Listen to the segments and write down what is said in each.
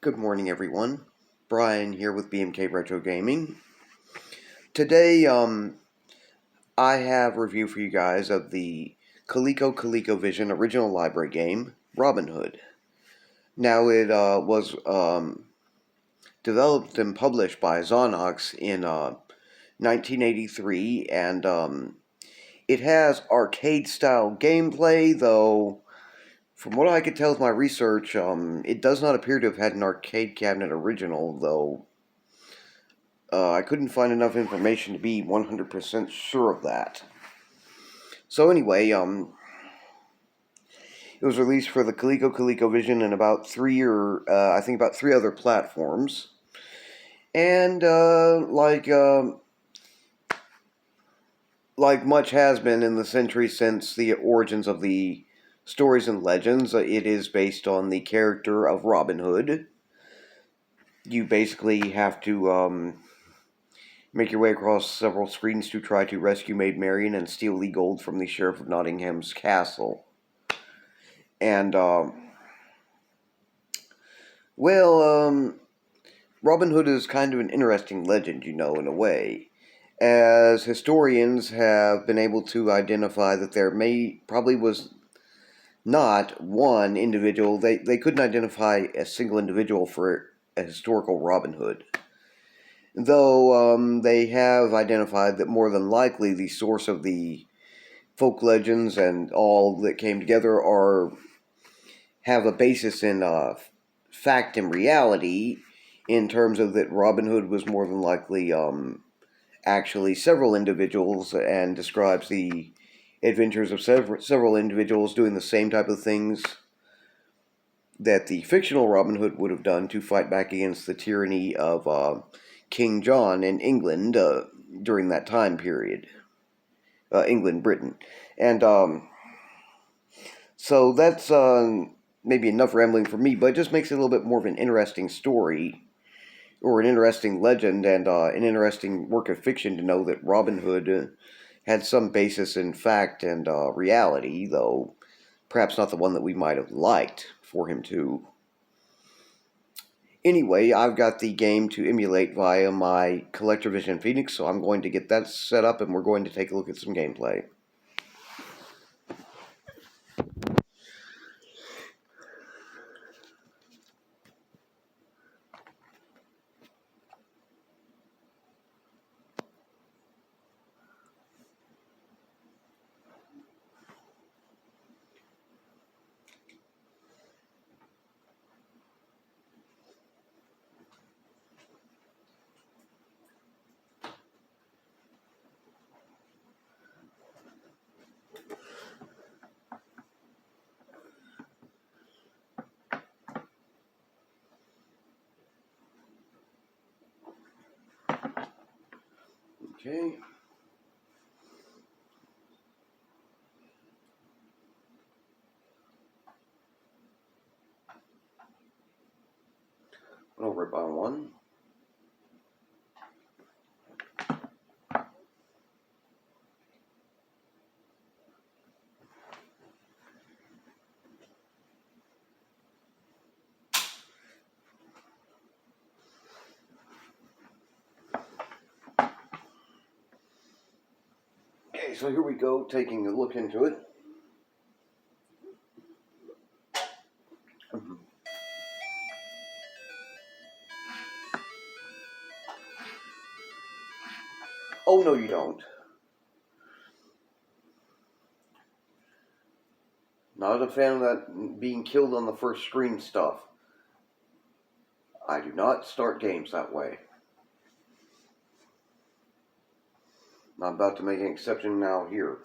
Good morning, everyone. Brian here with BMK Retro Gaming. Today, I have a review for you guys of the ColecoVision original library game, Robin Hood. Now, it was developed and published by Zonox in 1983, and it has arcade-style gameplay, though. From what I could tell with my research, it does not appear to have had an arcade cabinet original, though I couldn't find enough information to be 100% sure of that. So anyway, it was released for the ColecoVision and about I think about three other platforms. And like much has been in the century since the origins of the stories and legends, it is based on the character of Robin Hood. You basically have to make your way across several screens to try to rescue Maid Marian and steal the gold from the Sheriff of Nottingham's castle. And, Robin Hood is kind of an interesting legend, in a way, as historians have been able to identify that there probably was not one individual. They couldn't identify a single individual for a historical Robin Hood. Though they have identified that more than likely the source of the folk legends and all that came together have a basis in fact and reality, in terms of that Robin Hood was more than likely actually several individuals, and describes the adventures of several individuals doing the same type of things that the fictional Robin Hood would have done to fight back against the tyranny of King John in England during that time period. England, Britain. And so that's maybe enough rambling for me, but it just makes it a little bit more of an interesting story, or an interesting legend, and an interesting work of fiction to know that Robin Hood had some basis in fact and reality, though perhaps not the one that we might have liked for him to. Anyway, I've got the game to emulate via my ColecoVision Phoenix, so I'm going to get that set up and we're going to take a look at some gameplay. Okay. Over it by one. Okay, so here we go, taking a look into it. Oh, no, you don't. Not a fan of that being killed on the first screen stuff. I do not start games that way. I'm about to make an exception now here.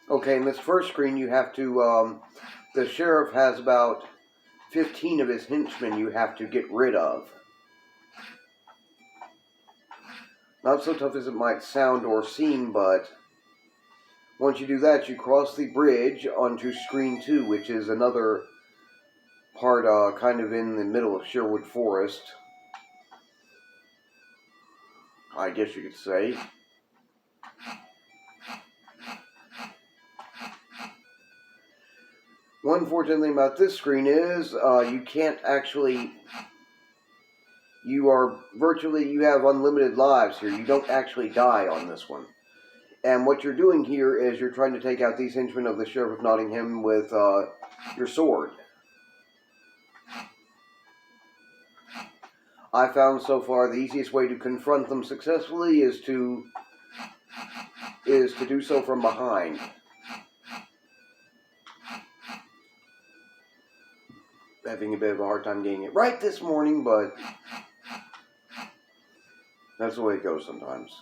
Okay, in this first screen you have to, the sheriff has about 15 of his henchmen you have to get rid of. Not so tough as it might sound or seem, but once you do that, you cross the bridge onto screen 2, which is another part kind of in the middle of Sherwood Forest, I guess you could say. One fortunate thing about this screen is you can't actually, you have unlimited lives here. You don't actually die on this one. And what you're doing here is you're trying to take out these henchmen of the Sheriff of Nottingham with your sword. I found so far the easiest way to confront them successfully is to do so from behind. Having a bit of a hard time getting it right this morning, but that's the way it goes sometimes.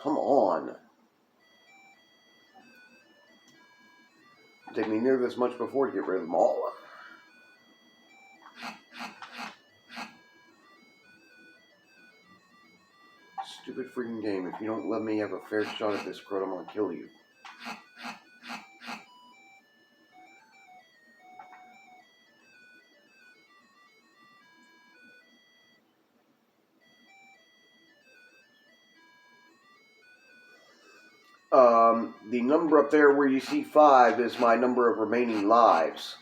Come on. It took me near this much before to get rid of them all. Stupid freaking game. If you don't let me have a fair shot at this crud, I'm gonna kill you. The number up there where you see 5 is my number of remaining lives.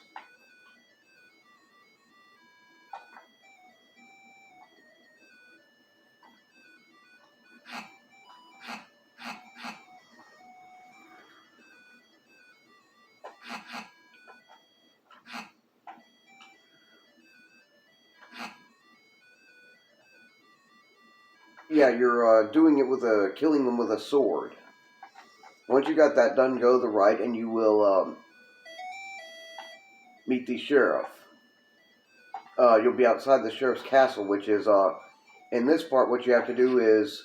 Yeah, you're doing it with killing them with a sword. Once you got that done, go to the right and you will meet the sheriff. You'll be outside the sheriff's castle, which is, in this part, what you have to do is...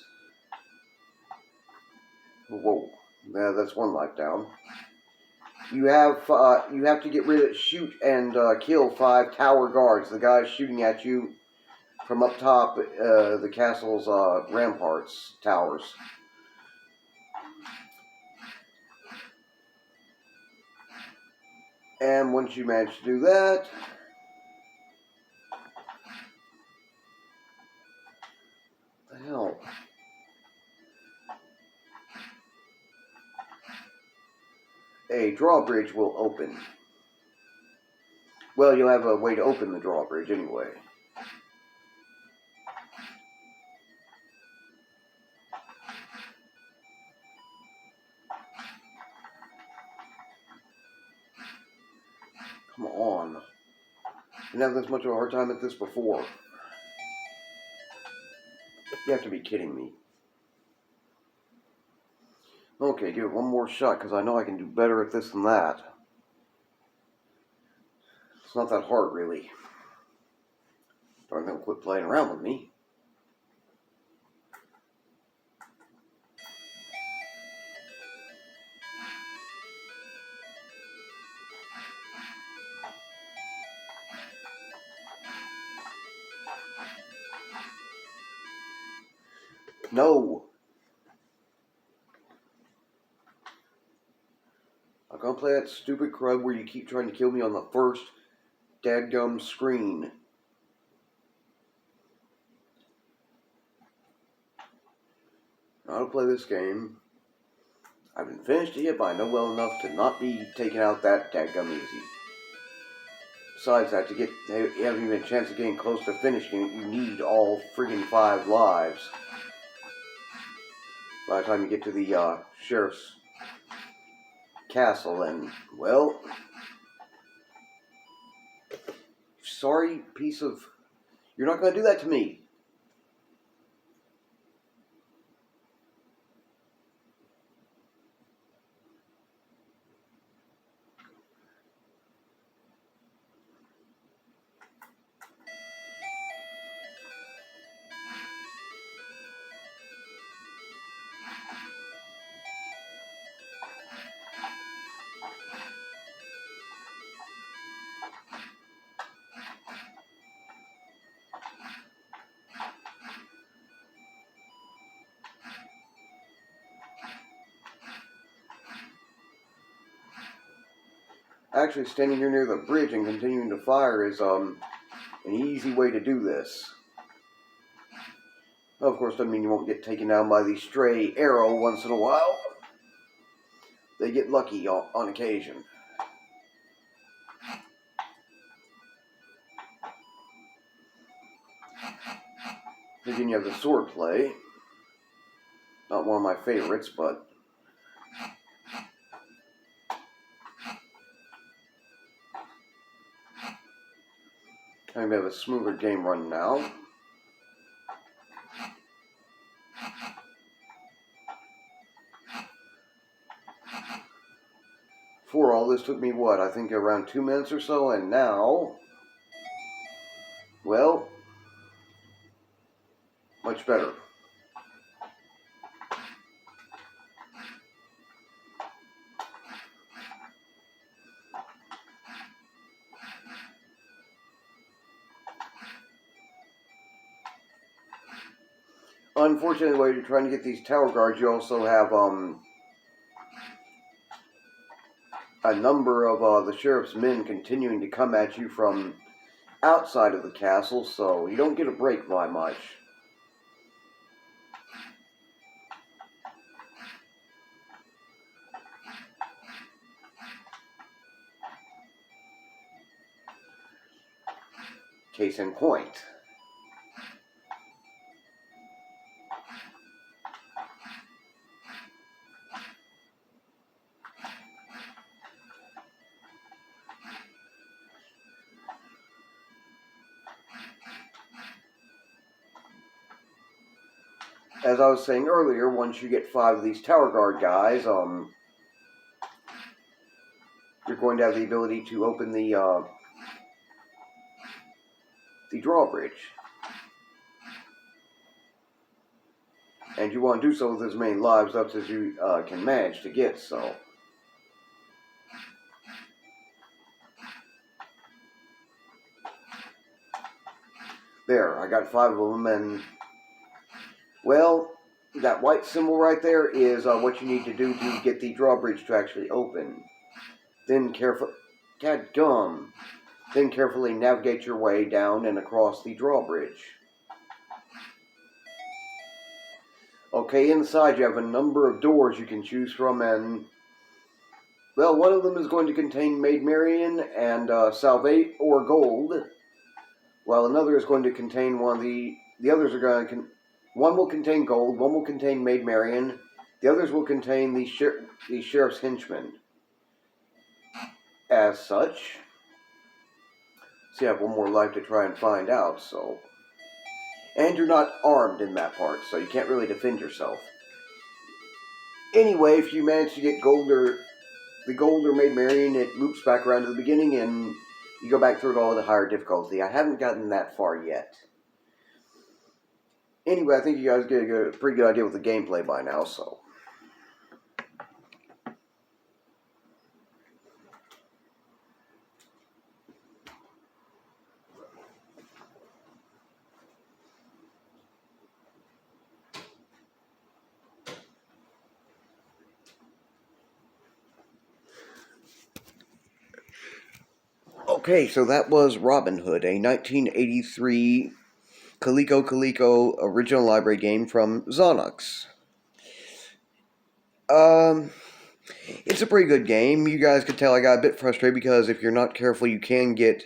Whoa, yeah, that's one life down. You have to shoot and kill 5 tower guards. The guys shooting at you from up top, the castle's ramparts, towers. And once you manage to do that, what the hell? A drawbridge will open. Well, you'll have a way to open the drawbridge anyway. Come on. I didn't have this much of a hard time at this before. You have to be kidding me. Okay, give it one more shot, because I know I can do better at this than that. It's not that hard, really. Darn, they'll quit playing around with me. No! I'm gonna play that stupid crud where you keep trying to kill me on the first dadgum screen. How to play this game. I haven't finished it yet, but I know well enough to not be taking out that dadgum easy. Besides that, you haven't even a chance of getting close to finishing it, you need all friggin' 5 lives. By the time you get to the sheriff's castle, and, well, sorry, piece of... You're not going to do that to me. actually standing here near the bridge and continuing to fire is an easy way to do this. Of course, doesn't mean you won't get taken down by the stray arrow once in a while. They get lucky on occasion. Again, you have the sword play. Not one of my favorites, but kind of have a smoother game run now. For all this took me, what, I think around 2 minutes or so, and now, well, much better. Unfortunately, while you're trying to get these tower guards, you also have a number of the sheriff's men continuing to come at you from outside of the castle, so you don't get a break by much. Case in point. As I was saying earlier, once you get 5 of these tower guard guys, you're going to have the ability to open the drawbridge. And you want to do so with as many lives up as you can manage to get, so. There, I got 5 of them, and, well, that white symbol right there is what you need to do to get the drawbridge to actually open. Then Then carefully navigate your way down and across the drawbridge. Okay, inside you have a number of doors you can choose from, and, well, one of them is going to contain Maid Marian and Salvate or Gold, while another is going to contain the others are going to, one will contain Gold, one will contain Maid Marian, the others will contain the Sheriff's Henchman. As such, so you have one more life to try and find out, so. And you're not armed in that part, so you can't really defend yourself. Anyway, if you manage to get the Gold or Maid Marian, it loops back around to the beginning, and you go back through it all at a higher difficulty. I haven't gotten that far yet. Anyway, I think you guys get a pretty good idea with the gameplay by now, so. Okay, so that was Robin Hood, a 1983 Coleco original library game from Zonux. It's a pretty good game. You guys could tell I got a bit frustrated because if you're not careful, you can get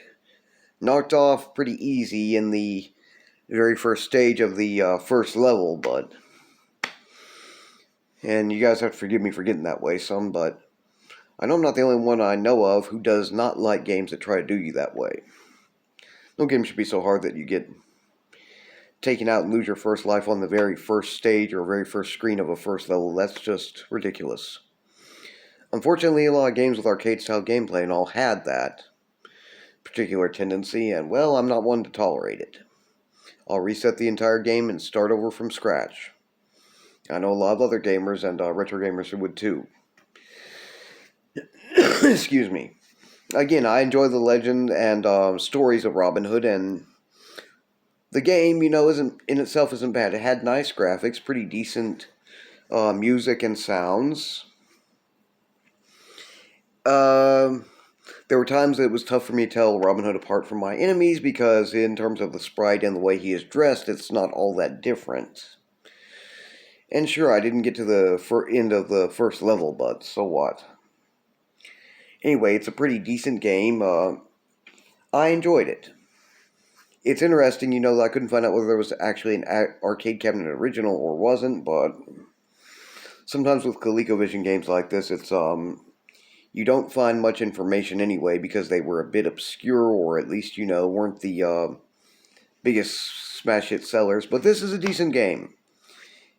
knocked off pretty easy in the very first stage of the first level, and you guys have to forgive me for getting that way some, but I know I'm not the only one I know of who does not like games that try to do you that way. No game should be so hard that you get taken out and lose your first life on the very first stage or very first screen of a first level. That's just ridiculous. Unfortunately, a lot of games with arcade-style gameplay and all had that particular tendency, and, well, I'm not one to tolerate it. I'll reset the entire game and start over from scratch. I know a lot of other gamers and retro gamers who would too. Excuse me. Again, I enjoy the legend and stories of Robin Hood, and the game, isn't in itself isn't bad. It had nice graphics, pretty decent music and sounds. There were times that it was tough for me to tell Robin Hood apart from my enemies because in terms of the sprite and the way he is dressed, it's not all that different. And sure, I didn't get to the end of the first level, but so what? Anyway, it's a pretty decent game. I enjoyed it. It's interesting, I couldn't find out whether there was actually an arcade cabinet original or wasn't, but sometimes with ColecoVision games like this, it's you don't find much information anyway because they were a bit obscure, or at least weren't the biggest smash hit sellers. But this is a decent game.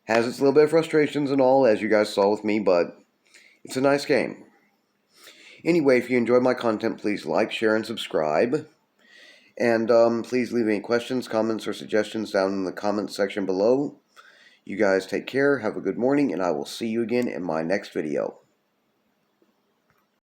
Has its little bit of frustrations and all, as you guys saw with me, but it's a nice game. Anyway, if you enjoyed my content, please like, share, and subscribe. And please leave any questions, comments, or suggestions down in the comments section below. You guys take care, have a good morning, and I will see you again in my next video.